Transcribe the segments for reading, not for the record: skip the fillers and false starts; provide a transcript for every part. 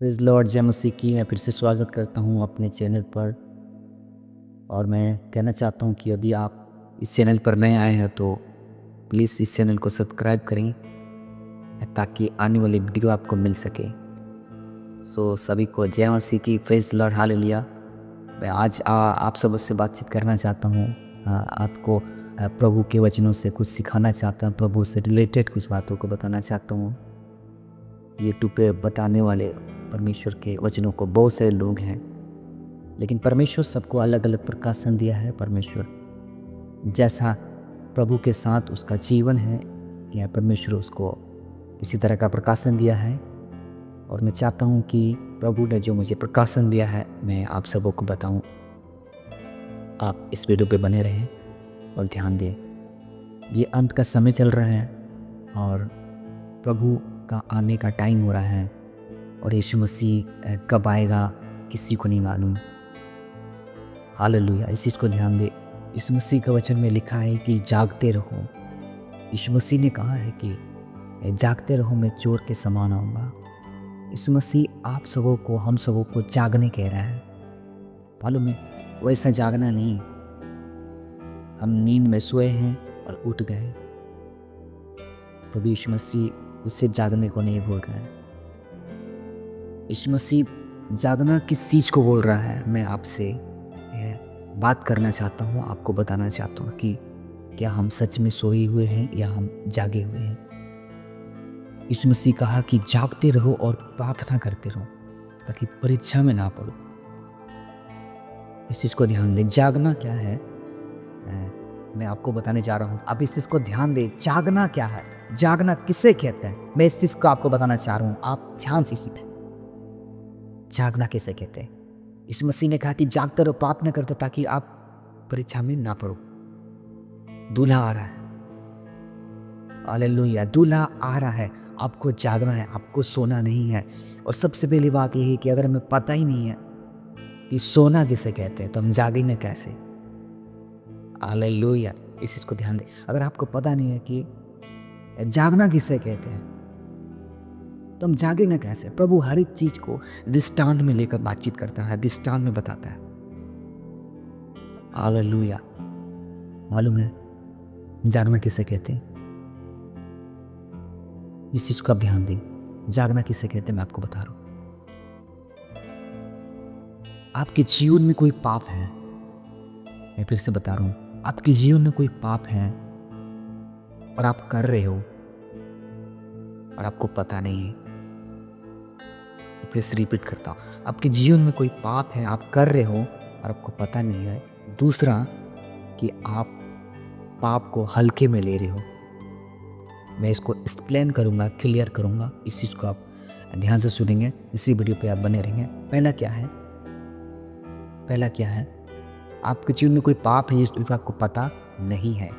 Praise Lord, जय मसीह की। मैं फिर से स्वागत करता हूँ अपने चैनल पर। और मैं कहना चाहता हूँ कि यदि आप इस चैनल पर नए आए हैं तो प्लीज़ इस चैनल को सब्सक्राइब करें ताकि आने वाली वीडियो आपको मिल सके। सभी को जय मसीह की। Praise Lord, hallelujah. मैं आज आप सब से बातचीत करना चाहता हूँ। आपको प्रभु के वचनों से कुछ सिखाना चाहता हूँ, प्रभु से रिलेटेड कुछ बातों को बताना चाहता हूँ। यूट्यूब पे बताने वाले परमेश्वर के वचनों को बहुत सारे लोग हैं, लेकिन परमेश्वर सबको अलग अलग प्रकाशन दिया है। परमेश्वर जैसा प्रभु के साथ उसका जीवन है, या परमेश्वर उसको किसी तरह का प्रकाशन दिया है। और मैं चाहता हूँ कि प्रभु ने जो मुझे प्रकाशन दिया है मैं आप सबों को बताऊँ। आप इस वीडियो पे बने रहें और ध्यान दें। ये अंत का समय चल रहा है और प्रभु का आने का टाइम हो रहा है, और यीशु मसीह कब आएगा किसी को नहीं मालूम। हालेलुया, इस चीज़ को ध्यान दे। यीशु मसीह के वचन में लिखा है कि जागते रहो। यीशु मसीह ने कहा है कि जागते रहो, मैं चोर के समान आऊँगा। यीशु मसीह आप सबों को, हम सबों को जागने कह रहा है। मालूम है, वैसा जागना नहीं। हम नींद में सोए हैं और उठ गए, प्रभु यीशु मसीह उससे जागने को नहीं बोल रहा है। यीशु मसीह जागना किस चीज़ को बोल रहा है, मैं आपसे बात करना चाहता हूँ, आपको बताना चाहता हूँ कि क्या हम सच में सोए हुए हैं या हम जागे हुए हैं। यीशु मसीह कहा कि जागते रहो और प्रार्थना करते रहो ताकि परीक्षा में ना पड़ो। इस चीज़ को ध्यान दें। जागना क्या है मैं आपको बताने जा रहा हूँ। आप इस चीज़ को ध्यान दें। जागना क्या है, जागना किसे कहते हैं, मैं इस चीज़ को आपको बताना चाह रहा हूँ। आप ध्यान से सुनें। जागना किसे कहते हैं। यीशु मसीह ने कहा कि जागते रहो, प्रार्थना करते ताकि आप परीक्षा में ना पड़ो। दूल्हा आ रहा है। हालेलुया, दूल्हा आ रहा है। आपको जागना है, आपको सोना नहीं है। और सबसे पहली बात यह है कि अगर हमें पता ही नहीं है कि सोना किसे कहते हैं तो हम जागेंगे कैसे। हालेलुया, इस चीज़ को ध्यान दें। अगर आपको पता नहीं है कि जागना किसे कहते हैं तो हम जागेंगे कैसे। प्रभु हर एक चीज़ को दृष्टांत में लेकर बातचीत करता है, दृष्टांत में बताता है। हालेलुया। मालूम है जागना किसे कहते हैं, इस चीज़ को आप ध्यान दें। जागना किसे कहते हैं मैं आपको बता रहा हूँ। आपके जीवन में कोई पाप है, मैं फिर से बता रहा हूँ, आपके जीवन में कोई पाप है और आप कर रहे हो और आपको पता नहीं है। फिर से रिपीट करता हूँ, आपके जीवन में कोई पाप है, आप कर रहे हो और आपको पता नहीं है। दूसरा कि आप पाप को हल्के में ले रहे हो। मैं इसको एक्सप्लेन करूँगा, क्लियर करूँगा। इस चीज़ को आप ध्यान से सुनेंगे, इसी वीडियो पे आप बने रहेंगे। पहला क्या है, आपके जीवन में कोई पाप है जिसको आपको पता नहीं है।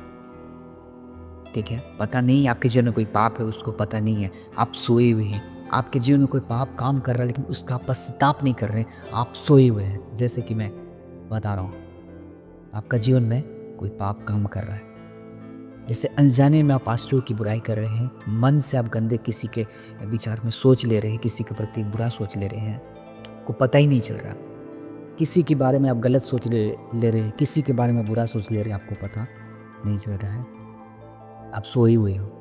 ठीक है, पता नहीं, आपके जीवन में कोई पाप है, उसको पता नहीं है। आप सोए हुए हैं। आपके जीवन में कोई पाप काम कर रहा है लेकिन उसका पश्चाताप नहीं कर रहे, आप सोए हुए हैं। जैसे कि मैं बता रहा हूँ, आपका जीवन में कोई पाप काम कर रहा है, जैसे अनजाने में आप आश्रयों की बुराई कर रहे हैं, मन से आप गंदे किसी के विचार में सोच ले रहे हैं, किसी के प्रति बुरा सोच ले रहे हैं, को पता ही नहीं चल रहा। किसी के बारे में आप गलत सोच ले रहे हैं, किसी के बारे में बुरा सोच ले रहे हैं, आपको पता नहीं चल रहा है, आप सोए हुए हो।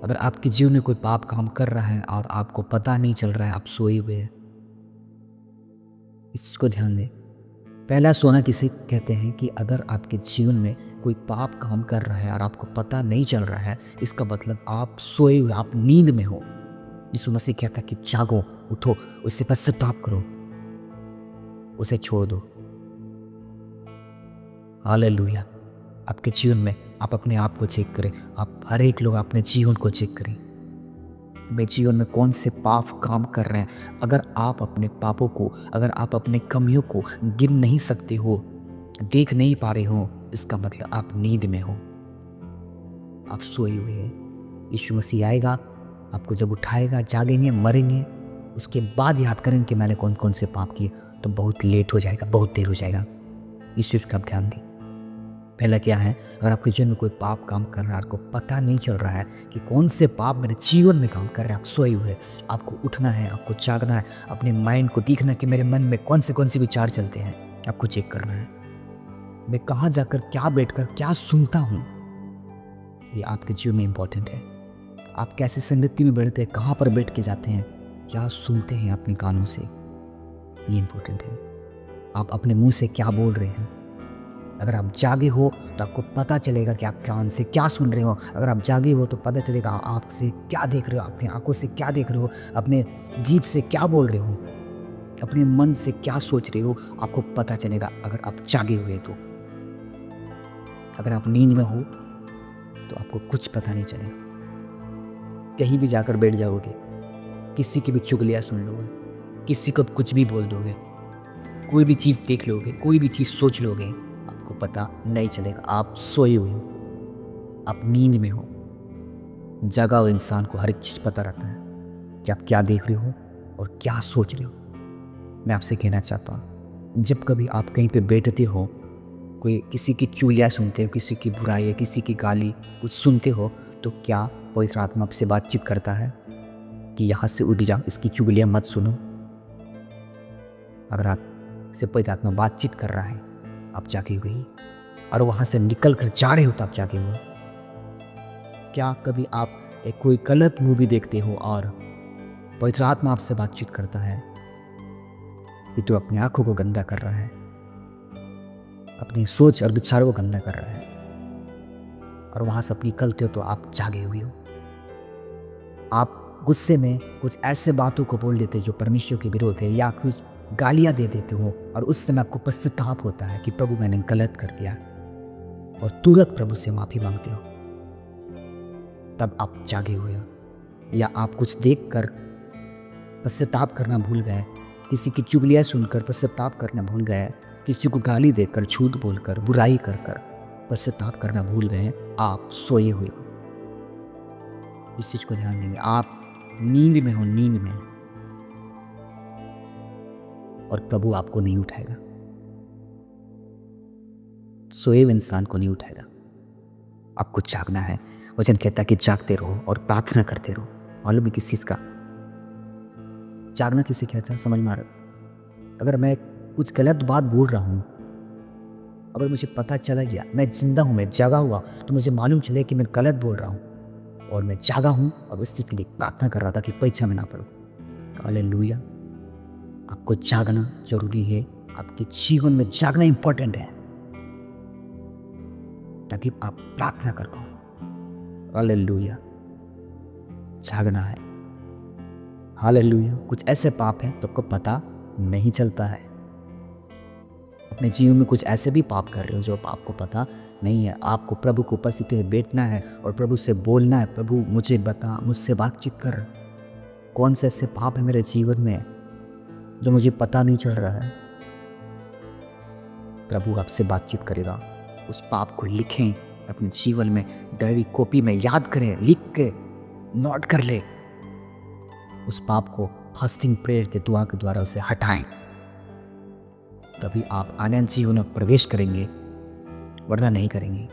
अगर आपके जीवन में कोई पाप काम कर रहा है और आपको पता नहीं चल रहा है, आप सोए हुए हैं, इस चीज़ को ध्यान दें। पहला सोना किसे कहते हैं कि अगर आपके जीवन में कोई पाप काम कर रहा है और आपको पता नहीं चल रहा है, इसका मतलब आप सोए हुए, आप नींद में हो। यीशु मसीह कहता है कि जागो, उठो, उससे पश्चाताप करो, उसे छोड़ दो। हालेलुया। आपके जीवन में आप अपने आप को चेक करें। आप हर एक लोग अपने जीवन को चेक करें, मेरे जीवन में कौन से पाप काम कर रहे हैं। अगर आप अपने पापों को, अगर आप अपने कमियों को गिन नहीं सकते हो, देख नहीं पा रहे हो, इसका मतलब आप नींद में हो, आप सोए हुए हैं। यीशु मसीह आएगा, आपको जब उठाएगा, जागेंगे, मरेंगे, उसके बाद याद करेंगे कि मैंने कौन कौन से पाप किए, तो बहुत लेट हो जाएगा, बहुत देर हो जाएगा। इस चीज़ का आप ध्यान दें। पहला क्या है, अगर आपके जीवन में कोई पाप काम कर रहा है, आपको पता नहीं चल रहा है कि कौन से पाप मेरे जीवन में काम कर रहे हैं, आप सोए हुए, आपको उठना है, आपको जागना है, अपने माइंड को देखना है कि मेरे मन में कौन से विचार चलते हैं, आपको चेक करना है। मैं कहाँ जाकर क्या बैठकर क्या सुनता हूँ, ये आपके जीवन में इम्पोर्टेंट है। आप कैसे संगति में बैठते हैं, कहाँ पर बैठ के जाते हैं, क्या सुनते हैं अपने कानों से, ये इम्पोर्टेंट है। आप अपने मुंह से क्या बोल रहे हैं। अगर आप जागे हो तो आपको पता चलेगा कि आप कान से क्या सुन रहे हो। अगर आप जागे हो तो पता चलेगा आँख से क्या देख रहे हो, अपनी आंखों से क्या देख रहे हो, अपने जीभ से क्या बोल रहे हो, अपने मन से क्या सोच रहे हो, आपको पता चलेगा अगर आप जागे हुए तो। अगर आप नींद में हो तो आपको कुछ पता नहीं चलेगा। कहीं भी जाकर बैठ जाओगे, किसी की भी चुगलियाँ सुन लोगे, किसी को कुछ भी बोल दोगे, कोई भी चीज़ देख लोगे, कोई भी चीज़ सोच लोगे, आपको पता नहीं चलेगा। आप सोए हुए हो, आप नींद में हो। जगा हुए इंसान को हर एक चीज़ पता रहता है कि आप क्या देख रहे हो और क्या सोच रहे हो। मैं आपसे कहना चाहता हूँ, जब कभी आप कहीं पे बैठते हो, कोई किसी की चुगलियाँ सुनते हो, किसी की बुराई, किसी की गाली कुछ सुनते हो, तो क्या पवित्र आत्मा आपसे बातचीत करता है कि यहाँ से उठ जाओ, इसकी चुगलियाँ मत सुनो। अगर आप से पवित्र आत्मा बातचीत कर रहा है, आप जागे हुए, और वहाँ से निकल कर जा रहे हो तो आप जागे हुए। क्या कभी आप एक कोई गलत मूवी देखते हो और पवित्र आत्मा आपसे बातचीत करता है कि तू अपनी आंखों को गंदा कर रहा है, अपनी सोच और विचारों को गंदा कर रहा है, और वहाँ से आप निकलते हो तो आप जागे हुए हो। आप गुस्से में कुछ ऐसे बातों को बोल देते जो परमेश्वर के विरोध है, या कुछ गालियाँ दे देते हो, और उस समय आपको पश्चाताप होता है कि प्रभु मैंने गलत कर दिया, और तुरंत प्रभु से माफ़ी मांगते हो, तब आप जागे हुए हो। या आप कुछ देखकर पश्चाताप करना भूल गए, किसी की चुगलियाँ सुनकर पश्चाताप करना भूल गए, किसी को गाली देकर, झूठ बोलकर, बुराई कर कर पश्चाताप करना भूल गए, आप सोए हुए हो। इस चीज़ को ध्यान देंगे, आप नींद में हो, नींद में, और प्रभु आपको नहीं उठाएगा, सोए हुए इंसान को नहीं उठाएगा। आपको जागना है। वचन कहता है कि जागते रहो और प्रार्थना करते रहो। मालूम है किस चीज़ का जागना किसे कहता है, समझ में आ रहा? अगर मैं कुछ गलत बात बोल रहा हूँ, अगर मुझे पता चला गया, मैं जिंदा हूँ, मैं जागा हुआ, तो मुझे मालूम चले कि मैं गलत बोल रहा हूँ, और मैं जागा हूँ और उस चीज़ के लिए प्रार्थना कर रहा था कि परीक्षा में ना पड़ो। हालेलुया। आपको जागना जरूरी है, आपके जीवन में जागना इंपॉर्टेंट है, ताकि आप प्रार्थना कर पाओ। हालेलुया। जागना है। हालेलुया। कुछ ऐसे पाप हैं तो आपको पता नहीं चलता है। अपने जीवन में कुछ ऐसे भी पाप कर रहे हो जो आपको पता नहीं है। आपको प्रभु को उपस्थित में बैठना है और प्रभु से बोलना है, प्रभु मुझे बता, मुझसे बातचीत कर, कौन से ऐसे पाप है मेरे जीवन में जो मुझे पता नहीं चल रहा है। प्रभु आपसे बातचीत करेगा। उस पाप को लिखें अपने जीवन में, डायरी कॉपी में याद करें, लिख के नोट कर ले। उस पाप को फास्टिंग प्रेयर के दुआ के द्वारा उसे हटाएं, तभी आप आनंद जीवन में प्रवेश करेंगे, वरना नहीं करेंगे।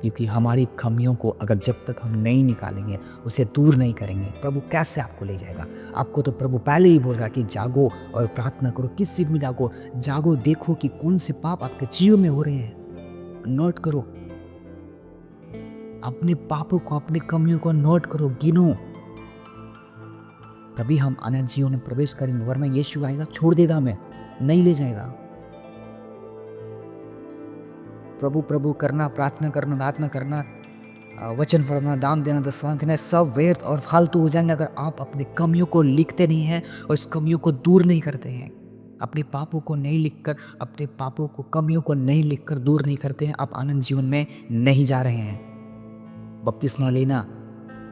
क्योंकि हमारी कमियों को अगर जब तक हम नहीं निकालेंगे, उसे दूर नहीं करेंगे, प्रभु कैसे आपको ले जाएगा। आपको तो प्रभु पहले ही बोल रहा कि जागो और प्रार्थना करो। किस चीज़ में जागो? जागो, देखो कि कौन से पाप आपके जीवन में हो रहे हैं, नोट करो अपने पापों को, अपनी कमियों को नोट करो, गिनो, तभी हम अनंत जीवन में प्रवेश करेंगे। वरना यीशु आएगा, छोड़ देगा, हमें नहीं ले जाएगा। प्रभु प्रभु करना, प्रार्थना करना, वचन पढ़ना, दान देना, दसवां देना, सब व्यर्थ और फालतू हो जाएंगे अगर आप अपनी कमियों को लिखते नहीं हैं और इस कमियों को दूर नहीं करते हैं। अपने पापों को नहीं लिखकर, अपने पापों को, कमियों को नहीं लिखकर दूर नहीं करते हैं, आप आनंद जीवन में नहीं जा रहे हैं। बपतिस्मा लेना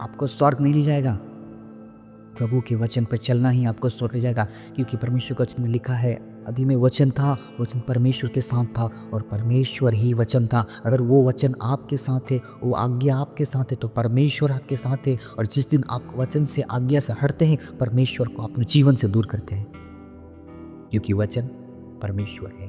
आपको स्वर्ग नहीं ले जाएगा, प्रभु के वचन पर चलना ही आपको स्वर्ग ले जाएगा। क्योंकि परमेश्वर के वचन में लिखा है, आदि में वचन था, वचन परमेश्वर के साथ था और परमेश्वर ही वचन था। अगर वो वचन आपके साथ है, वो आज्ञा आपके साथ है, तो परमेश्वर आपके साथ है। और जिस दिन आप वचन से, आज्ञा से हटते हैं, परमेश्वर को अपने जीवन से दूर करते हैं, क्योंकि वचन परमेश्वर है।